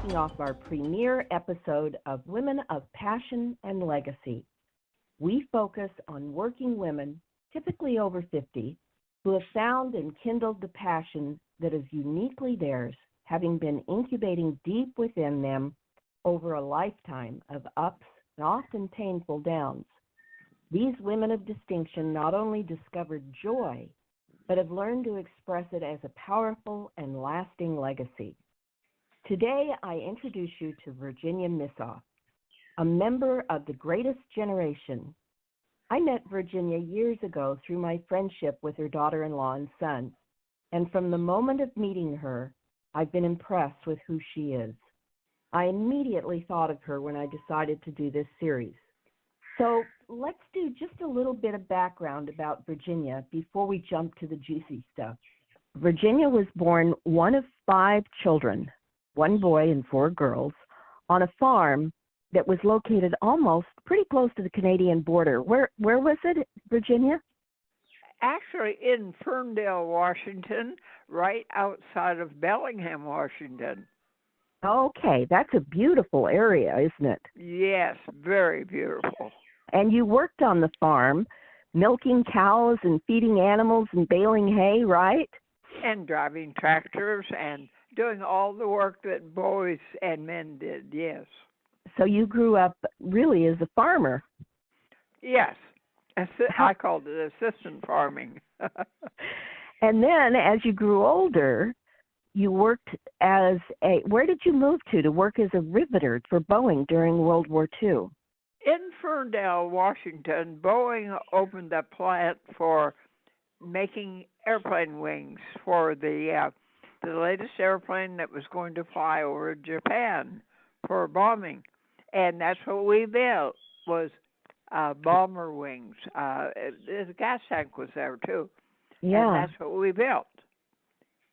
kicking off our premiere episode of Women of Passion and Legacy. We focus on working women, typically over 50, who have found and kindled the passion that is uniquely theirs, having been incubating deep within them over a lifetime of ups and often painful downs. These women of distinction not only discovered joy, but have learned to express it as a powerful and lasting legacy. Today, I introduce you to Virginia Misoff, a member of the greatest generation. I met Virginia years ago through my friendship with her daughter-in-law and son, and from the moment of meeting her, I've been impressed with who she is. I immediately thought of her when I decided to do this series. So let's do just a little bit of background about Virginia before we jump to the juicy stuff. Virginia was born one of 5 children, 1 boy and 4 girls, on a farm that was located almost pretty close to the Canadian border. Where was it, Virginia? Actually in Ferndale, Washington, right outside of Bellingham, Washington. Okay, that's a beautiful area, isn't it? Yes, very beautiful. And you worked on the farm, milking cows and feeding animals and baling hay, right? And driving tractors and doing all the work that boys and men did, yes. So you grew up really as a farmer. Yes. I called it assistant farming. And then as you grew older, you worked as where did you move to work as a riveter for Boeing during World War II? In Ferndale, Washington, Boeing opened a plant for making airplane wings for the latest airplane that was going to fly over Japan for bombing. And that's what we built, was bomber wings. The gas tank was there, too. Yeah. And that's what we built.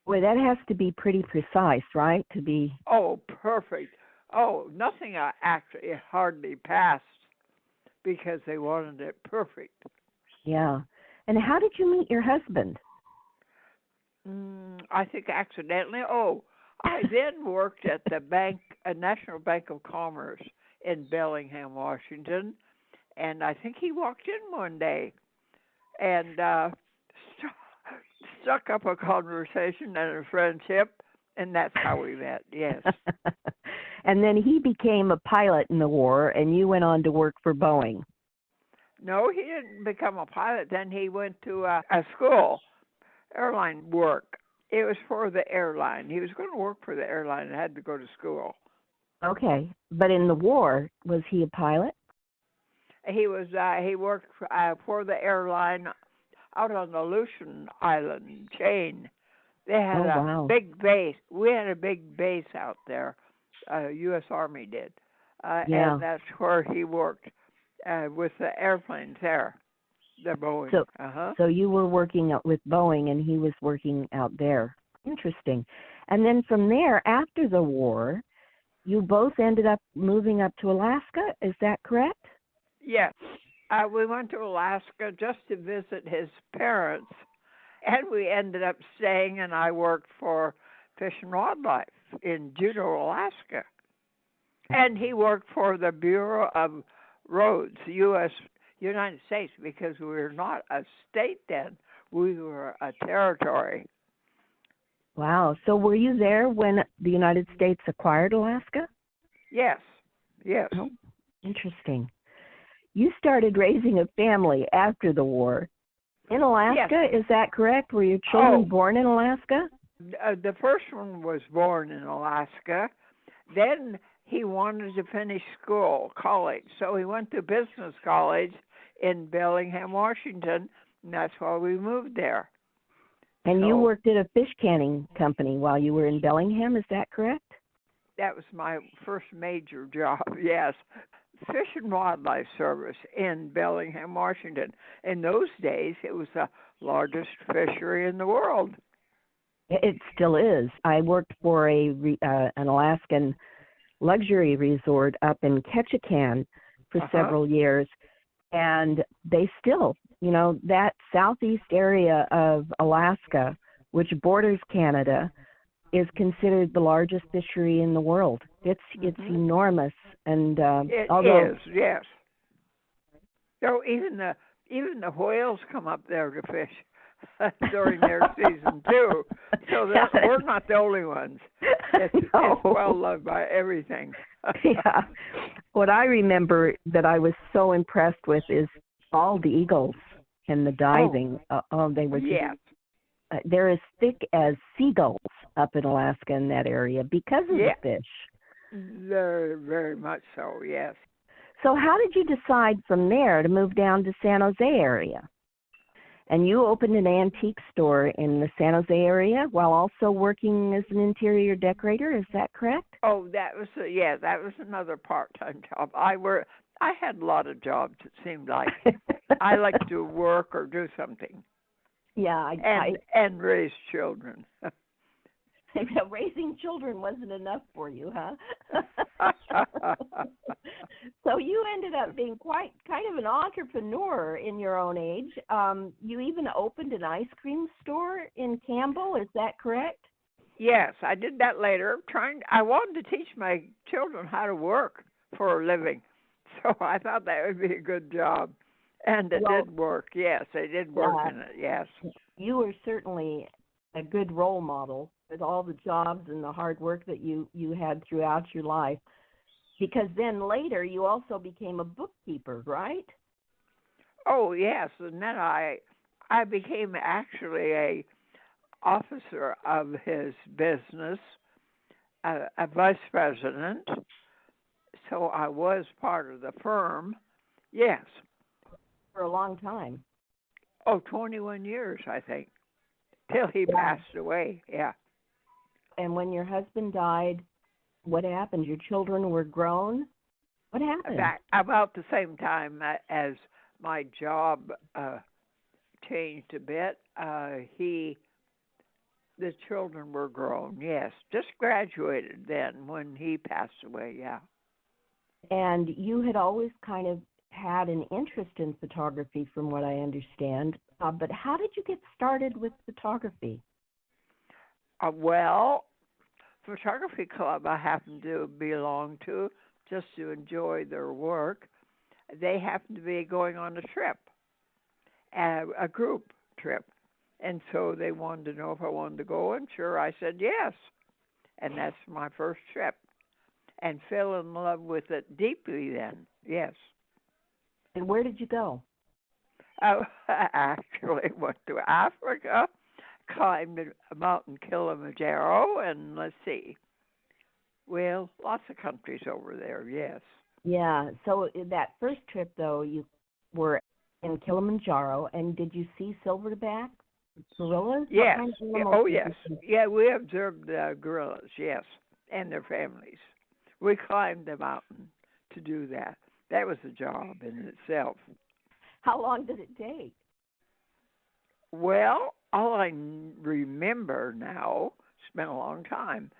Well, that has to be pretty precise, right, to be... Oh, perfect. Oh, nothing actually hardly passed because they wanted it perfect. Yeah. And how did you meet your husband? I think accidentally. I then worked at the National Bank of Commerce in Bellingham, Washington, and I think he walked in one day and struck up a conversation and a friendship, and that's how we met, yes. And then he became a pilot in the war, and you went on to work for Boeing. No, he didn't become a pilot. Then he went to a school, airline work. It was for the airline. He was going to work for the airline and had to go to school. Okay, but in the war, was he a pilot? He was. He worked for the airline out on the Aleutian Island chain. They had a big base. We had a big base out there. U.S. Army did. And that's where he worked with the airplanes there, the Boeing. So you were working with Boeing and he was working out there. Interesting. And then from there, after the war, you both ended up moving up to Alaska. Is that correct? Yes. We went to Alaska just to visit his parents, and we ended up staying, and I worked for Fish and Wildlife in Juneau, Alaska. And he worked for the Bureau of Roads, United States, because we were not a state then. We were a territory. Wow. So were you there when the United States acquired Alaska? Yes. Yes. Oh, interesting. You started raising a family after the war in Alaska, yes. Is that correct? Were your children born in Alaska? The first one was born in Alaska. Then he wanted to finish college, so he went to business college in Bellingham, Washington, and that's why we moved there. And you worked at a fish canning company while you were in Bellingham, is that correct? That was my first major job, yes. Fish and Wildlife Service in Bellingham, Washington. In those days, it was the largest fishery in the world. It still is. I worked for an Alaskan luxury resort up in Ketchikan for several years, and they still, that southeast area of Alaska, which borders Canada, is considered the largest fishery in the world. It's enormous, and It although is, yes. So even the whales come up there to fish during their season too. So we're not the only ones. It's well loved by everything. Yeah. What I remember that I was so impressed with is bald eagles and the diving. They were yes. They're as thick as seagulls up in Alaska in that area because of the fish. Very, very much so, yes. So how did you decide from there to move down to San Jose area? And you opened an antique store in the San Jose area while also working as an interior decorator, is that correct? Oh, that was another part-time job. I had a lot of jobs, it seemed like. I like to work or do something. Yeah, and raise children. Raising children wasn't enough for you, huh? So you ended up being kind of an entrepreneur in your own age. You even opened an ice cream store in Campbell, is that correct? Yes, I did that later. I wanted to teach my children how to work for a living, so I thought that would be a good job. And it did work, yes. I did work in it, yes. You were certainly a good role model with all the jobs and the hard work that you had throughout your life. Because then later you also became a bookkeeper, right? Oh, yes. And then I became actually a officer of his business, a vice president. So I was part of the firm, yes. For a long time. Oh, 21 years, I think, till he passed away, yeah. And when your husband died, what happened? Your children were grown? What happened? About the same time as my job changed a bit, the children were grown, yes. Just graduated then when he passed away, yeah. And you had always kind of had an interest in photography from what I understand, but how did you get started with photography? Well, photography club I happen to belong to just to enjoy their work. They happened to be going on a trip, a group trip. And so they wanted to know if I wanted to go, and sure, I said yes. And that's my first trip. And fell in love with it deeply then, yes. And where did you go? I actually went to Africa, climbed Mountain Kilimanjaro, and let's see. Well, lots of countries over there, yes. Yeah, so that first trip, though, you were in Kilimanjaro, and did you see silverback gorillas? Yes. Oh, yes. Yeah, we observed gorillas, yes, and their families. We climbed the mountain to do that. That was a job in itself. How long did it take? Well, all I remember now, it's been a long time,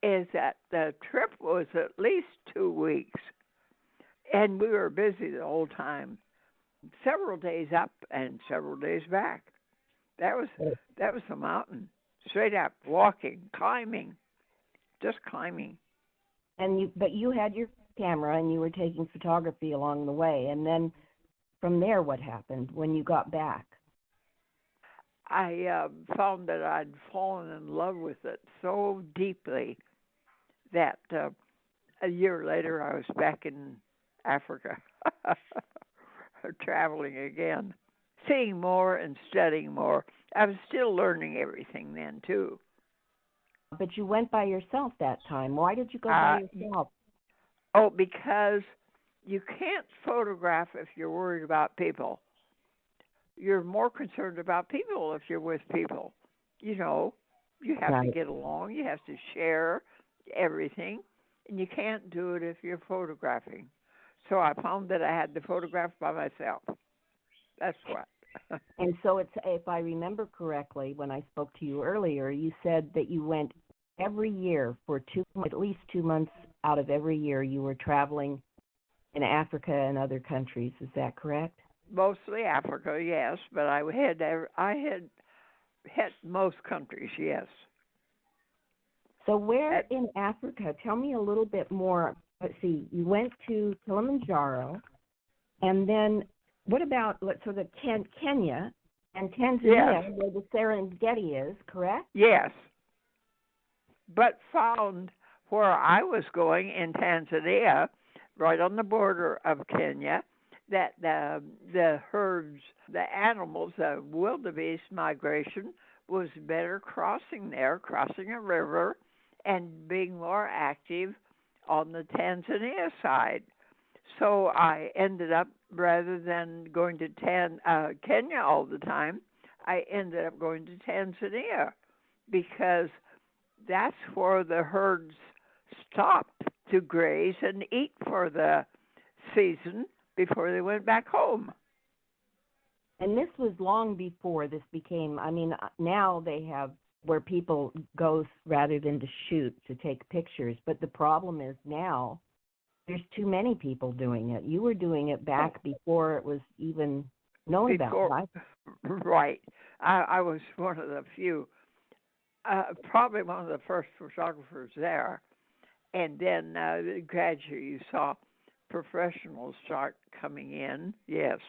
is that the trip was at least 2 weeks. And we were busy the whole time. Several days up and several days back. That was the mountain. Straight up, walking, climbing, just climbing. But you had your camera and you were taking photography along the way. And then from there, what happened when you got back? I found that I'd fallen in love with it so deeply that a year later I was back in Africa, traveling again, seeing more and studying more. I was still learning everything then, too. But you went by yourself that time. Why did you go by yourself? Oh, because you can't photograph if you're worried about people. You're more concerned about people if you're with people. You know, you have to get along. You have to share everything. And you can't do it if you're photographing. So I found that I had to photograph by myself. That's what. And so it's, if I remember correctly, when I spoke to you earlier, you said that you went every year for at least 2 months out of every year you were traveling in Africa and other countries. Is that correct? Mostly Africa, yes, but I had hit most countries, yes. So where in Africa? Tell me a little bit more. Let's see. You went to Kilimanjaro, and then what about Kenya and Tanzania, where the Serengeti is, correct? Yes. But found where I was going in Tanzania, right on the border of Kenya, that the herds, the animals, the wildebeest migration was better crossing a river, and being more active on the Tanzania side. So I ended up, rather than going to Kenya all the time, I ended up going to Tanzania because that's where the herds stopped to graze and eat for the season before they went back home. And this was long before this became, now they have where people go rather than to shoot, to take pictures. But the problem is now there's too many people doing it. You were doing it back before it was even known about, right? Right. I was one of the few, probably one of the first photographers there. And then gradually you saw professionals start coming in, yes,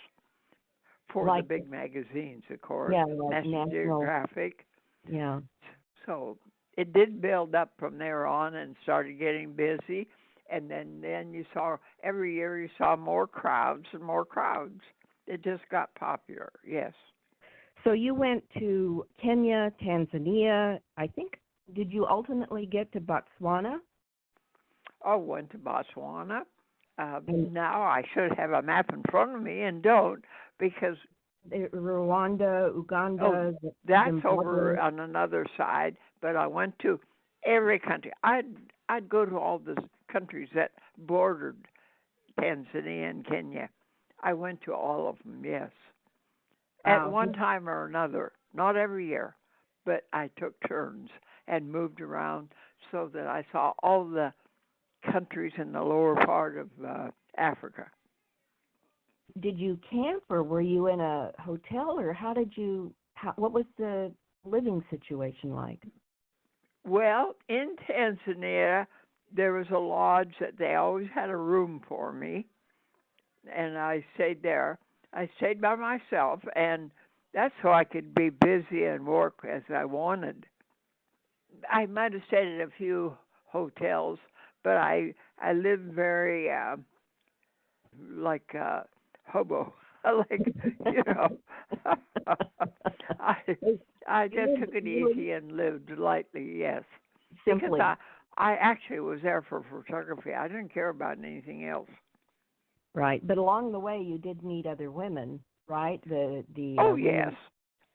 for the big magazines, of course, like National Geographic. Yeah. So it did build up from there on and started getting busy. And then you saw, every year you saw more crowds and more crowds. It just got popular, yes. So you went to Kenya, Tanzania, I think, did you ultimately get to Botswana? I went to Botswana. Now I should have a map in front of me and don't, because Rwanda, Uganda. That's over on another side. But I went to every country. I'd go to all the countries that bordered Tanzania and Kenya. I went to all of them, yes, at one time or another. Not every year, but I took turns and moved around so that I saw all the countries in the lower part of Africa. Did you camp, or were you in a hotel, or what was the living situation like? Well, in Tanzania, there was a lodge that they always had a room for me, and I stayed there. I stayed by myself, and that's so I could be busy and work as I wanted. I might have stayed at a few hotels, but I lived very like hobo, like I just took it easy and lived lightly. Yes, simply. Because I actually was there for photography. I didn't care about anything else. Right, but along the way you did meet other women, right? Yes,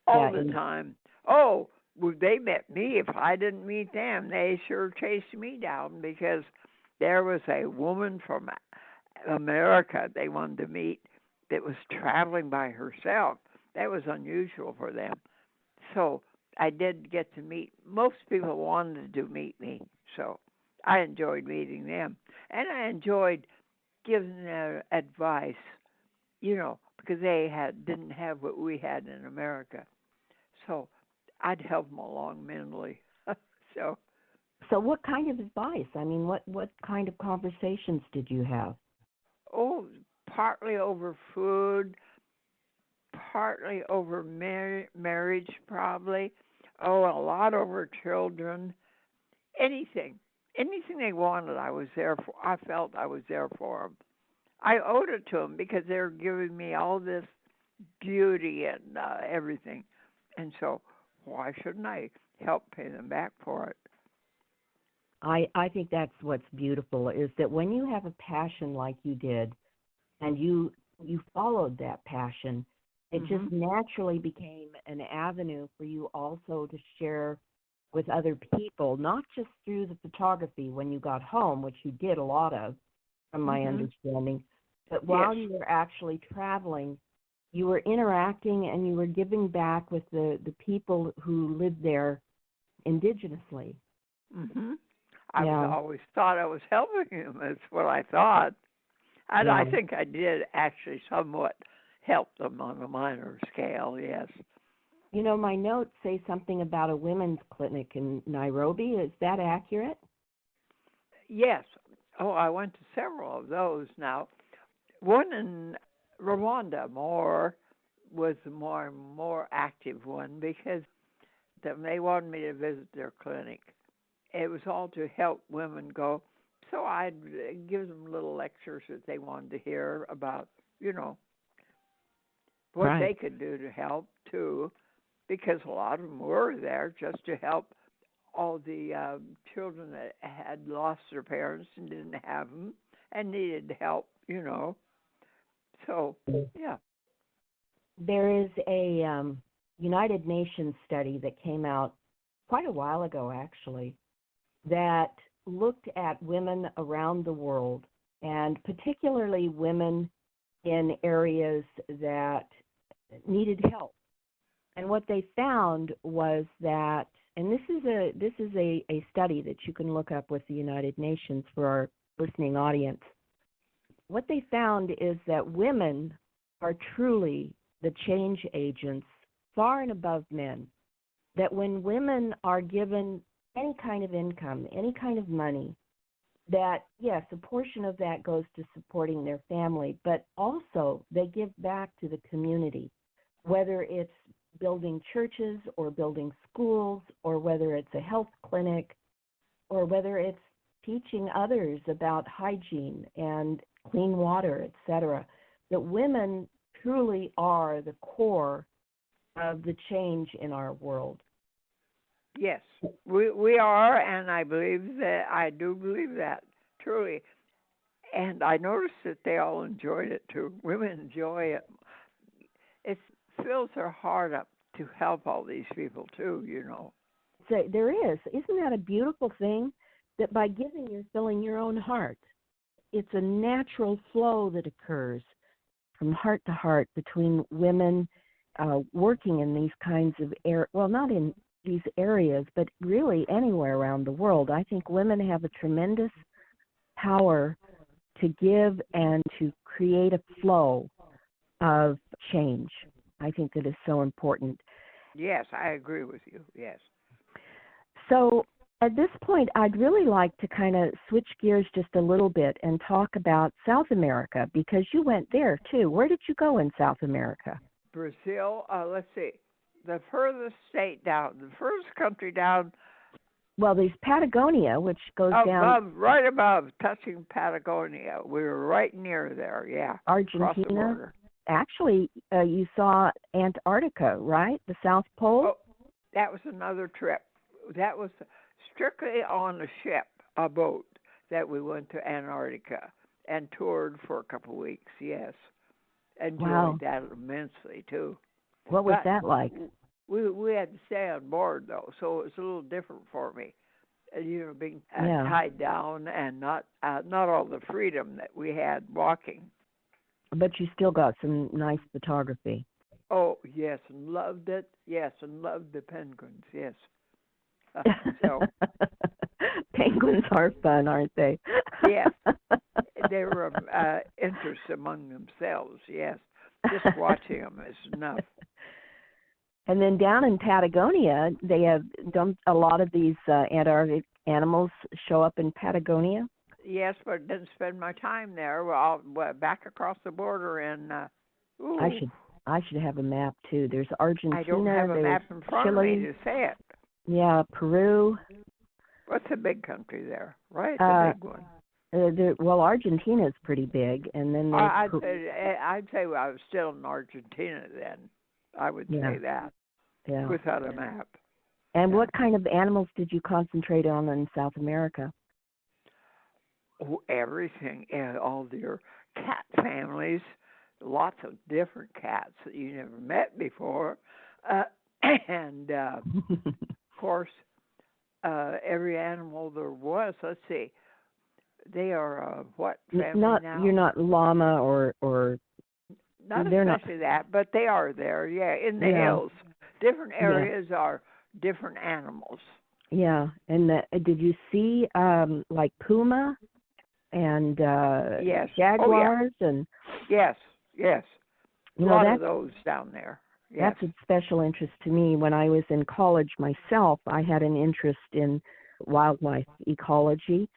all the time. Oh, well, they met me. If I didn't meet them, they sure chased me down, because there was a woman from America they wanted to meet that was traveling by herself. That was unusual for them. So I did get to meet, most people wanted to meet me, so I enjoyed meeting them. And I enjoyed giving their advice, because they didn't have what we had in America. So I'd help them along mentally. So what kind of advice? What kind of conversations did you have? Oh, partly over food, partly over marriage, probably. Oh, a lot over children. Anything they wanted, I was there for. I felt I was there for them. I owed it to them because they were giving me all this beauty and everything, and so why shouldn't I help pay them back for it? I think that's what's beautiful, is that when you have a passion like you did, and you followed that passion, it just naturally became an avenue for you also to share with other people, not just through the photography when you got home, which you did a lot of, from my understanding, but while you were actually traveling, you were interacting and you were giving back with the people who lived there indigenously. I always thought I was helping him. That's what I thought. And I think I did actually somewhat help them on a minor scale, yes. My notes say something about a women's clinic in Nairobi. Is that accurate? Yes. Oh, I went to several of those now. One in Rwanda was the more active one because they wanted me to visit their clinic. It was all to help women go. So I'd give them little lectures that they wanted to hear about, what Right. they could do to help too, because a lot of them were there just to help all the children that had lost their parents and didn't have them and needed help, So, yeah. There is a United Nations study that came out quite a while ago, actually, that looked at women around the world, and particularly women in areas that needed help. And what they found was that, and this is a study that you can look up with the United Nations for our listening audience. What they found is that women are truly the change agents far and above men. That when women are given any kind of income, any kind of money, that, yes, a portion of that goes to supporting their family, but also they give back to the community, whether it's building churches or building schools, or whether it's a health clinic, or whether it's teaching others about hygiene and clean water, etc. That women truly are the core of the change in our world. Yes, we are, and I do believe that, truly. And I noticed that they all enjoyed it, too. Women enjoy it. It fills their heart up to help all these people, too, So there is. Isn't that a beautiful thing? That by giving, you're filling your own heart. It's a natural flow that occurs from heart to heart between women working in these kinds of not in these areas, but really anywhere around the world. I think women have a tremendous power to give and to create a flow of change. I think that is so important. Yes, I agree with you, yes. So at this point, I'd really like to kind of switch gears just a little bit and talk about South America, because you went there too. Where did you go in South America? Brazil, let's see, the furthest state down, the first country down. Well, there's Patagonia, which goes down. Right above, touching Patagonia. We were right near there, yeah. Argentina. Across the border. Actually, you saw Antarctica, right? The South Pole? Oh, that was another trip. That was strictly on a ship, a boat, that we went to Antarctica and toured for a couple of weeks, yes. Enjoyed that immensely, too. What was that like? We had to stay on board, though, so it was a little different for me. Being tied down and not all the freedom that we had walking. But you still got some nice photography. Oh, yes, and loved it. Yes, and loved the penguins, yes. Penguins are fun, aren't they? Yes. They were of interest among themselves, yes. Just watching them is enough. And then down in Patagonia, they have dumped a lot of these Antarctic animals show up in Patagonia. Yes, but didn't spend my time there. Well, back across the border in. I should have a map too. There's Argentina. I don't have a map in front Chile. of me to say it. Yeah, Peru. What's the big country there? Right, the big one. Well, Argentina is pretty big, and then I'd say I was still in Argentina then. I would say that. Yeah. Without a map. And what kind of animals did you concentrate on in South America? Oh, everything, and all your cat families, lots of different cats that you never met before, and of course, every animal there was. Let's see, they are what family now? You're not llama or not especially that, but they are there. Yeah, in the hills, different areas are different animals. Yeah, and did you see like puma and yes, jaguars and yes, a lot of those down there. Yes. That's a special interest to me. When I was in college myself, I had an interest in wildlife ecology,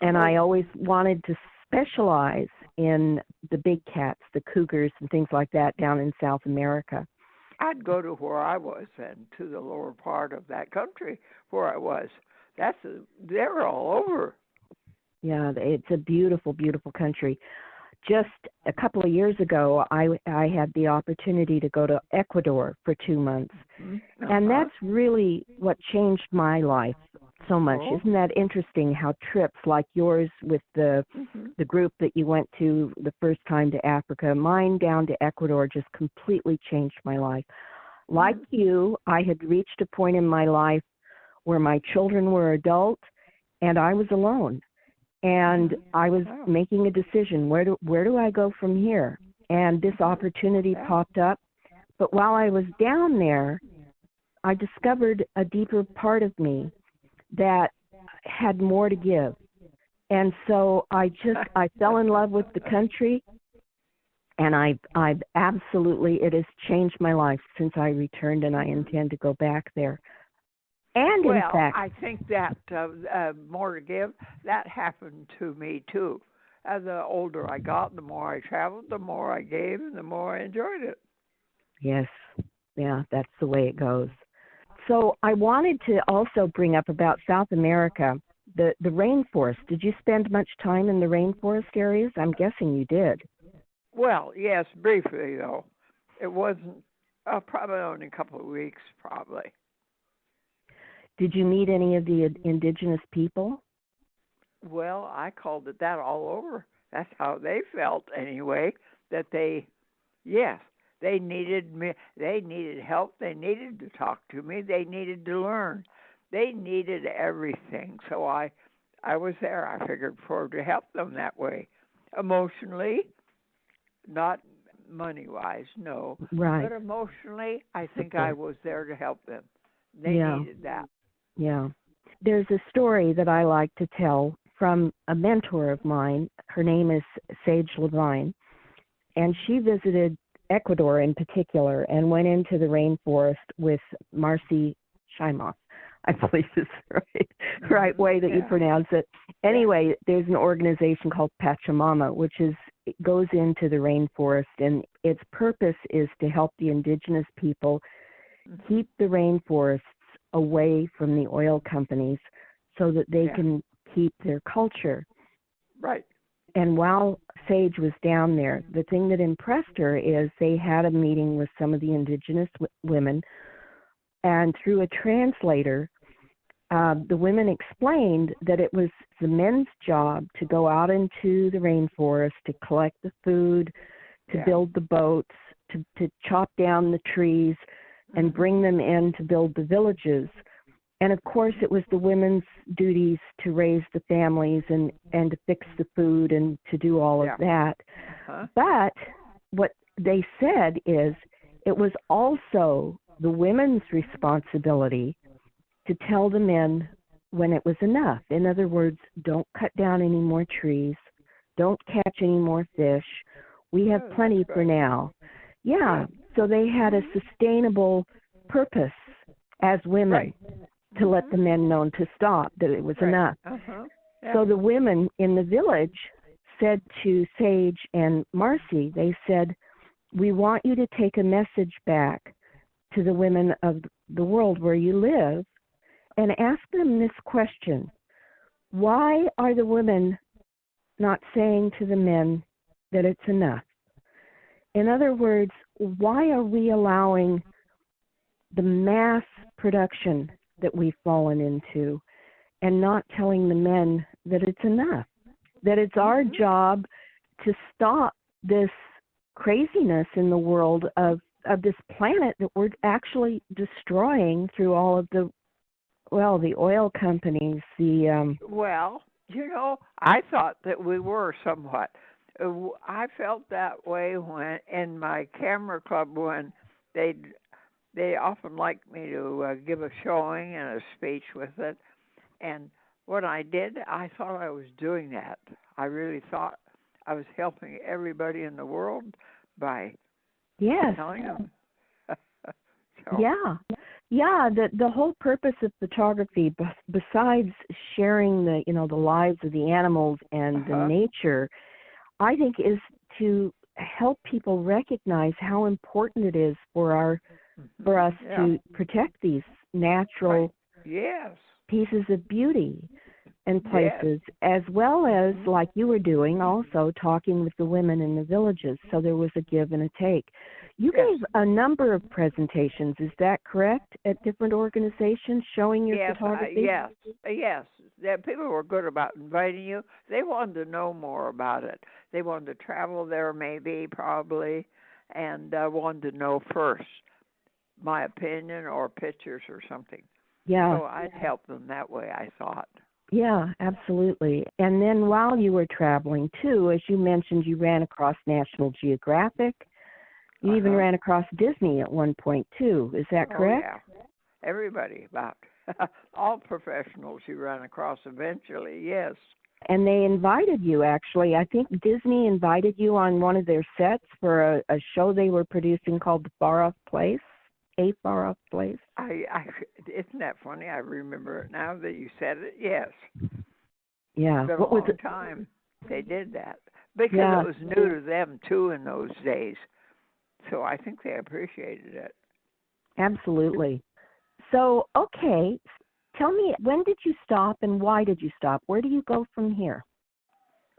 and I always wanted to specialize in the big cats, the cougars and things like that down in South America. I'd go to where I was and to the lower part of that country where I was. They're all over. Yeah, it's a beautiful, beautiful country. Just a couple of years ago, I had the opportunity to go to Ecuador for 2 months. And that's really what changed my life so much. Oh. Isn't that interesting how trips like yours with the group that you went to the first time to Africa, mine down to Ecuador just completely changed my life. Like you, I had reached a point in my life where my children were adult and I was alone. And I was making a decision, where do I go from here? And this opportunity popped up. But while I was down there, I discovered a deeper part of me that had more to give. And so I fell in love with the country, and I've absolutely, it has changed my life since I returned, and I intend to go back there. And in fact, I think that more to give, that happened to me too. The older I got, the more I traveled, the more I gave, and the more I enjoyed it. Yes, yeah, that's the way it goes. So I wanted to also bring up about South America, the rainforest. Did you spend much time in the rainforest areas? I'm guessing you did. Well, yes, briefly though. It wasn't, probably only a couple of weeks, probably. Did you meet any of the indigenous people? Well, I called it that all over. That's how they felt anyway, that they needed me. They needed help. They needed to talk to me. They needed to learn. They needed everything. So I was there. I figured for to help them that way, emotionally, not money-wise, no. Right. But emotionally, I think I was there to help them. They needed that. Yeah. There's a story that I like to tell from a mentor of mine. Her name is Sage Levine, and she visited Ecuador in particular and went into the rainforest with Marcy Shimoff. I believe is the right way that you pronounce it. Anyway, there's an organization called Pachamama, which goes into the rainforest, and its purpose is to help the indigenous people keep the rainforests away from the oil companies so that they can keep their culture. Right. And while Sage was down there, the thing that impressed her is they had a meeting with some of the indigenous women, and through a translator, the women explained that it was the men's job to go out into the rainforest to collect the food, to build the boats, to chop down the trees, and bring them in to build the villages. And of course, it was the women's duties to raise the families and to fix the food and to do all of that. But what they said is it was also the women's responsibility to tell the men when it was enough. In other words, don't cut down any more trees, don't catch any more fish. We have plenty for now. Yeah, so they had a sustainable purpose as women to let the men know to stop, that it was enough. So the women in the village said to Sage and Marcy, they said, we want you to take a message back to the women of the world where you live and ask them this question. Why are the women not saying to the men that it's enough? In other words, why are we allowing the mass production that we've fallen into and not telling the men that it's enough, that it's our job to stop this craziness in the world of this planet that we're actually destroying through all of the oil companies, Well, I thought that we were somewhat. I felt that way when in my camera club when they often liked me to give a showing and a speech with it. And what I did, I thought I was doing that. I really thought I was helping everybody in the world by telling them. So, yeah. The whole purpose of photography, besides sharing the lives of the animals and the nature, I think is to help people recognize how important it is for us to protect these natural pieces of beauty and places, as well as, like you were doing, also talking with the women in the villages, so there was a give and a take. You gave a number of presentations, is that correct, at different organizations showing your photography? Yes. People were good about inviting you. They wanted to know more about it. They wanted to travel there, probably, and wanted to know first my opinion or pictures or something. Yeah. So I'd help them that way, I thought. Yeah, absolutely. And then while you were traveling, too, as you mentioned, you ran across National Geographic. You even ran across Disney at one point, too. Is that correct? Oh, yeah. Everybody, about all professionals you run across eventually, yes. And they invited you, actually. I think Disney invited you on one of their sets for a show they were producing called The Far Off Place. A Far Off Place. Isn't that funny? I remember it now that you said it. Yes. Yeah. It's been a long time they did that because it was new to them too in those days. So I think they appreciated it. Absolutely. So, okay, tell me, when did you stop and why did you stop? Where do you go from here?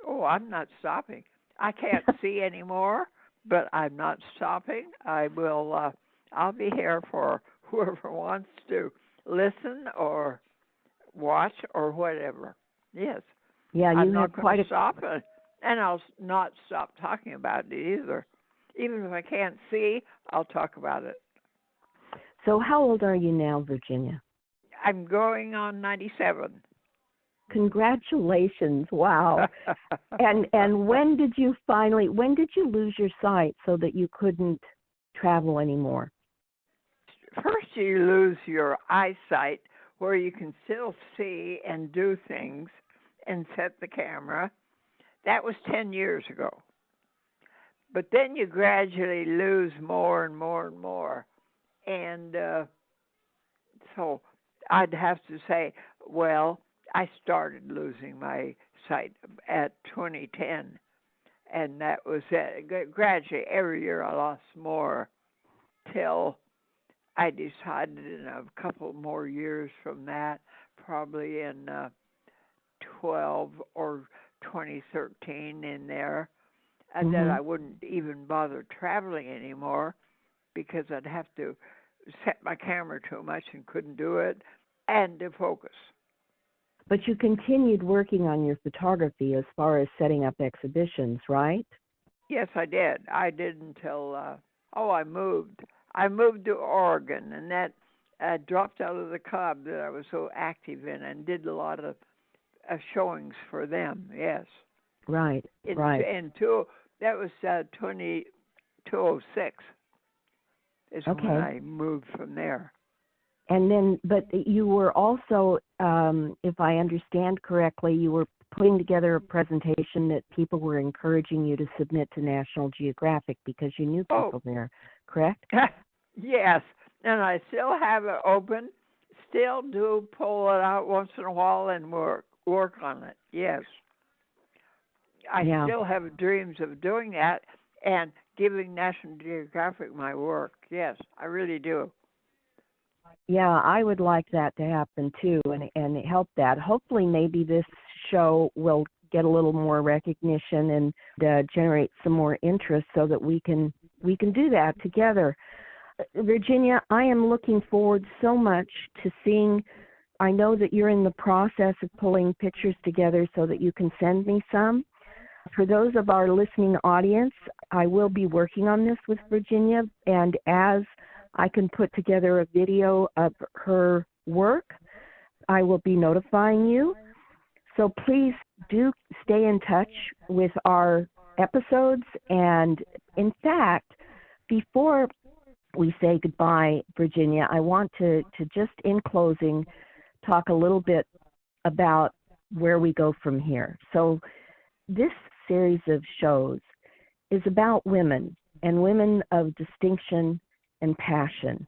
Oh, I'm not stopping. I can't see anymore, but I'm not stopping. I will. I'll be here for whoever wants to listen or watch or whatever. Yes. Yeah, I'm not going to stop, and I'll not stop talking about it either. Even if I can't see, I'll talk about it. So how old are you now, Virginia? I'm going on 97. Congratulations. Wow. And when did you lose your sight so that you couldn't travel anymore? First, you lose your eyesight where you can still see and do things and set the camera. That was 10 years ago. But then you gradually lose more and more and more. And so I'd have to say, well, I started losing my sight at 2010. And that was it. Gradually, every year I lost more till I decided in a couple more years from that, probably in 12 or 2013 in there, and that I wouldn't even bother traveling anymore because I'd have to set my camera too much and couldn't do it, and to focus. But you continued working on your photography as far as setting up exhibitions, right? Yes, I did. I did until, I moved. I moved to Oregon, and that dropped out of the club that I was so active in and did a lot of showings for them, yes. Right. And that was 206 is when I moved from there. And then, but you were also, if I understand correctly, you were putting together a presentation that people were encouraging you to submit to National Geographic because you knew people there, correct? Yes, and I still have it open, still do pull it out once in a while and work on it, yes. I still have dreams of doing that and giving National Geographic my work, yes, I really do. Yeah, I would like that to happen too and help that. Hopefully maybe this show will get a little more recognition and generate some more interest so that we can do that together. Virginia, I am looking forward so much to seeing. I know that you're in the process of pulling pictures together so that you can send me some. For those of our listening audience, I will be working on this with Virginia, and as I can put together a video of her work, I will be notifying you. So please do stay in touch with our episodes. And in fact, before we say goodbye, Virginia, I want to just in closing talk a little bit about where we go from here. So this series of shows is about women and women of distinction and passion.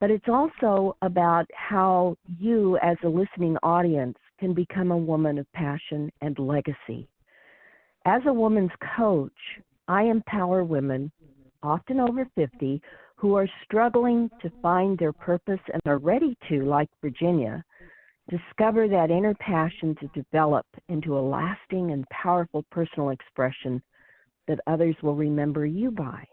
but it's also about how you, as a listening audience, can become a woman of passion and legacy. As a woman's coach, I empower women, often over 50, who are struggling to find their purpose and are ready to, like Virginia, discover that inner passion to develop into a lasting and powerful personal expression that others will remember you by.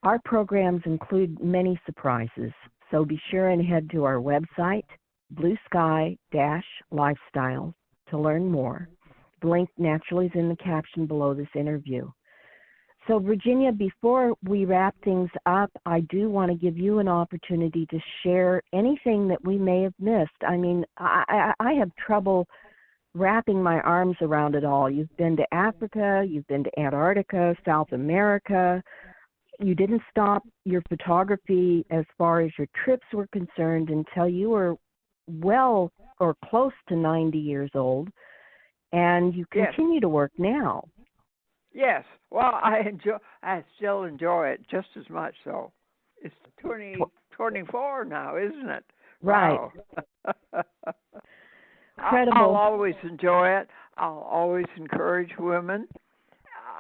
Our programs include many surprises, so be sure and head to our website, BlueSky-Lifestyle, to learn more. The link naturally is in the caption below this interview. So, Virginia, before we wrap things up, I do want to give you an opportunity to share anything that we may have missed. I mean, I have trouble wrapping my arms around it all. You've been to Africa, you've been to Antarctica, South America. You didn't stop your photography as far as your trips were concerned until you were well or close to 90 years old, and you continue to work now. Yes. Well, I still enjoy it just as much. So it's 24 now, isn't it? Right. Wow. Incredible. I'll always enjoy it. I'll always encourage women.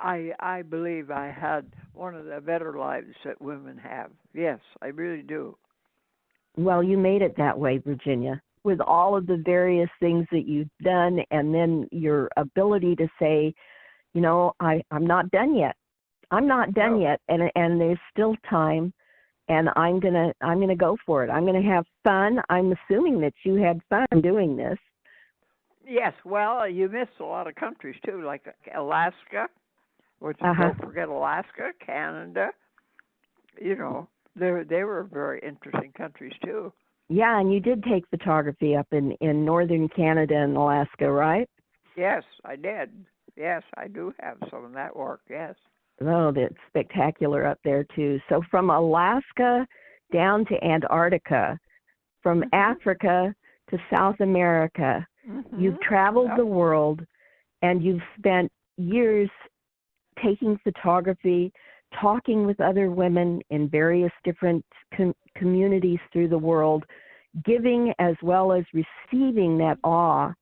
I believe I had one of the better lives that women have. Yes, I really do. Well, you made it that way, Virginia, with all of the various things that you've done, and then your ability to say, you know, I'm not done yet. I'm not done yet, and there's still time, and I'm gonna go for it. I'm gonna have fun. I'm assuming that you had fun doing this. Yes. Well, you missed a lot of countries too, like Alaska. Which don't forget Alaska, Canada. You know, they were very interesting countries too. Yeah, and you did take photography up in northern Canada and Alaska, right? Yes, I did. Yes, I do have some of that work, yes. Oh, that's spectacular up there too. So from Alaska down to Antarctica, from Africa to South America, you've traveled the world, and you've spent years taking photography, talking with other women in various different communities through the world, giving as well as receiving that awe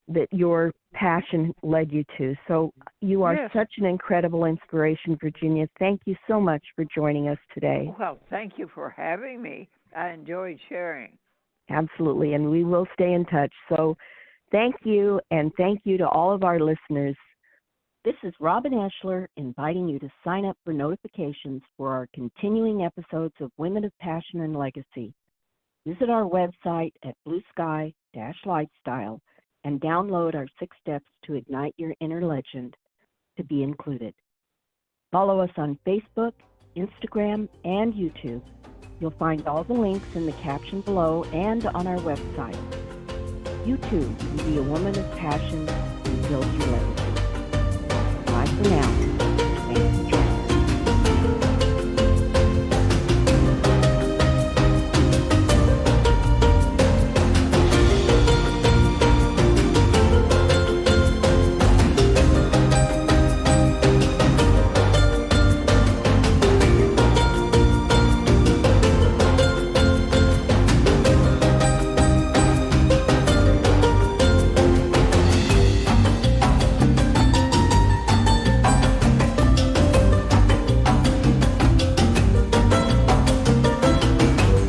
that your passion led you to. So you are such an incredible inspiration, Virginia. Thank you so much for joining us today. Well, thank you for having me. I enjoyed sharing. Absolutely, and we will stay in touch. So thank you, and thank you to all of our listeners. This is Robin Eschler inviting you to sign up for notifications for our continuing episodes of Women of Passion and Legacy. Visit our website at BlueSky-Lifestyle and download our 6 steps to ignite your inner legend to be included. Follow us on Facebook, Instagram, and YouTube. You'll find all the links in the caption below and on our website. You too can be a woman of passion and build your legacy. Bye for now.